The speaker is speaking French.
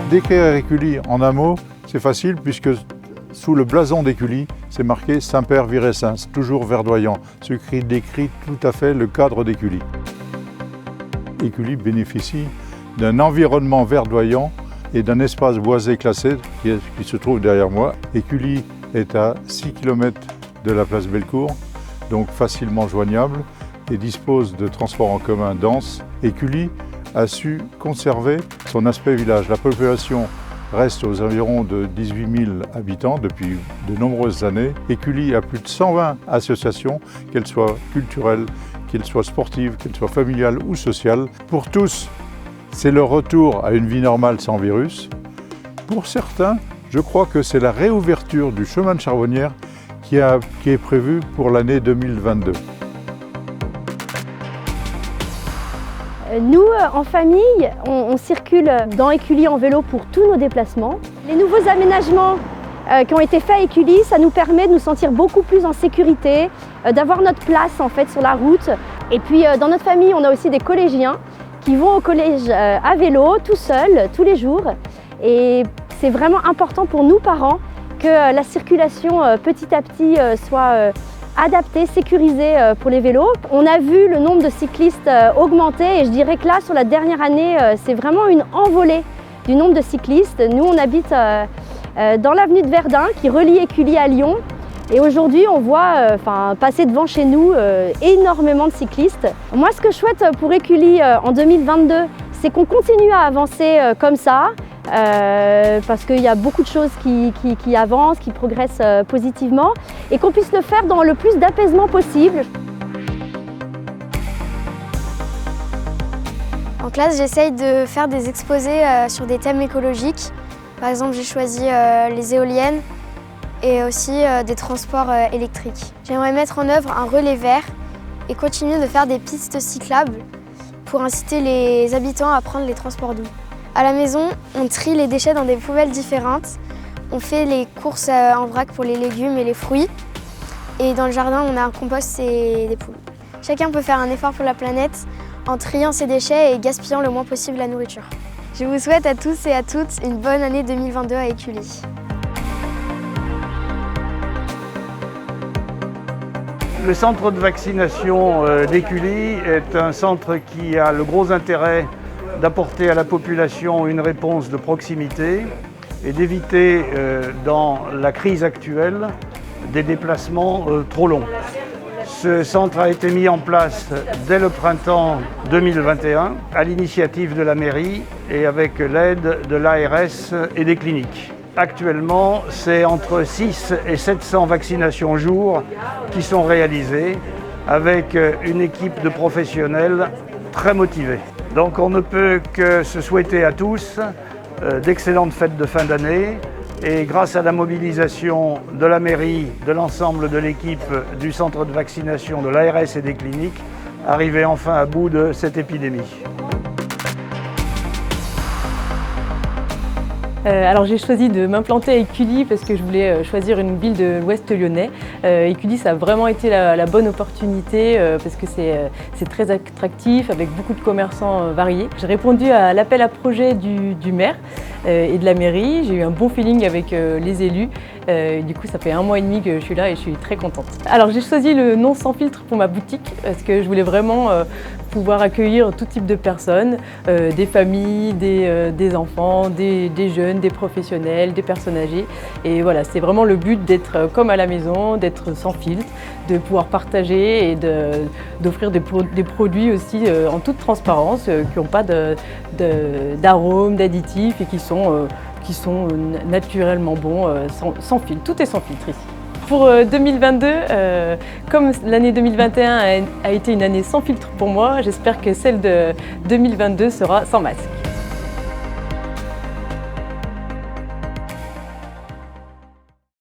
Décrire Écully en un mot, c'est facile puisque sous le blason d'Écully, c'est marqué Saint-Père Virescens, toujours verdoyant, ce qui décrit tout à fait le cadre d'Écully. Écully bénéficie d'un environnement verdoyant et d'un espace boisé classé qui se trouve derrière moi. Écully est à 6 km de la place Bellecour, donc facilement joignable et dispose de transports en commun denses. Écully a su conserver son aspect village. La population reste aux environs de 18 000 habitants depuis de nombreuses années. Écully a plus de 120 associations, qu'elles soient culturelles, qu'elles soient sportives, qu'elles soient familiales ou sociales. Pour tous, c'est le retour à une vie normale sans virus. Pour certains, je crois que c'est la réouverture du chemin de Charbonnières qui est prévue pour l'année 2022. Nous, en famille, on circule dans Écully en vélo pour tous nos déplacements. Les nouveaux aménagements qui ont été faits à Écully, ça nous permet de nous sentir beaucoup plus en sécurité, d'avoir notre place en fait sur la route. Et puis dans notre famille, on a aussi des collégiens qui vont au collège à vélo, tout seuls, tous les jours. Et c'est vraiment important pour nous, parents, que la circulation petit à petit soit adaptée, sécurisée pour les vélos. On a vu le nombre de cyclistes augmenter et je dirais que là, sur la dernière année, c'est vraiment une envolée du nombre de cyclistes. Nous, on habite dans l'avenue de Verdun qui relie Écully à Lyon. Et aujourd'hui, on voit passer devant chez nous énormément de cyclistes. Moi, ce que je souhaite pour Écully en 2022, c'est qu'on continue à avancer comme ça, parce qu'il y a beaucoup de choses qui avancent, qui progressent positivement, et qu'on puisse le faire dans le plus d'apaisement possible. En classe, j'essaye de faire des exposés sur des thèmes écologiques. Par exemple, j'ai choisi les éoliennes et aussi des transports électriques. J'aimerais mettre en œuvre un relais vert et continuer de faire des pistes cyclables pour inciter les habitants à prendre les transports doux. À la maison, on trie les déchets dans des poubelles différentes. On fait les courses en vrac pour les légumes et les fruits. Et dans le jardin, on a un compost et des poules. Chacun peut faire un effort pour la planète en triant ses déchets et gaspillant le moins possible la nourriture. Je vous souhaite à tous et à toutes une bonne année 2022 à Écully. Le centre de vaccination d'Écully est un centre qui a le gros intérêt d'apporter à la population une réponse de proximité et d'éviter dans la crise actuelle des déplacements trop longs. Ce centre a été mis en place dès le printemps 2021 à l'initiative de la mairie et avec l'aide de l'ARS et des cliniques. Actuellement, c'est entre 6 et 700 vaccinations jour qui sont réalisées avec une équipe de professionnels très motivés. Donc on ne peut que se souhaiter à tous d'excellentes fêtes de fin d'année et grâce à la mobilisation de la mairie, de l'ensemble de l'équipe du centre de vaccination, de l'ARS et des cliniques, arriver enfin à bout de cette épidémie. Alors j'ai choisi de m'implanter à Écully parce que je voulais choisir une ville de l'Ouest lyonnais. Écully, ça a vraiment été la bonne opportunité parce que c'est très attractif avec beaucoup de commerçants variés. J'ai répondu à l'appel à projet du maire et de la mairie. J'ai eu un bon feeling avec les élus. Du coup, ça fait 1 mois et demi que je suis là et je suis très contente. Alors j'ai choisi le nom Sans Filtre pour ma boutique parce que je voulais vraiment pouvoir accueillir tout type de personnes, des familles, des enfants, des jeunes, des professionnels, des personnes âgées. Et voilà, c'est vraiment le but d'être comme à la maison, d'être sans filtre, de pouvoir partager et d'offrir des produits aussi en toute transparence, qui n'ont pas d'arômes, d'additifs et qui sont naturellement bons, sans filtre. Tout est sans filtre ici. Pour 2022, comme l'année 2021 a été une année sans filtre pour moi, j'espère que celle de 2022 sera sans masque.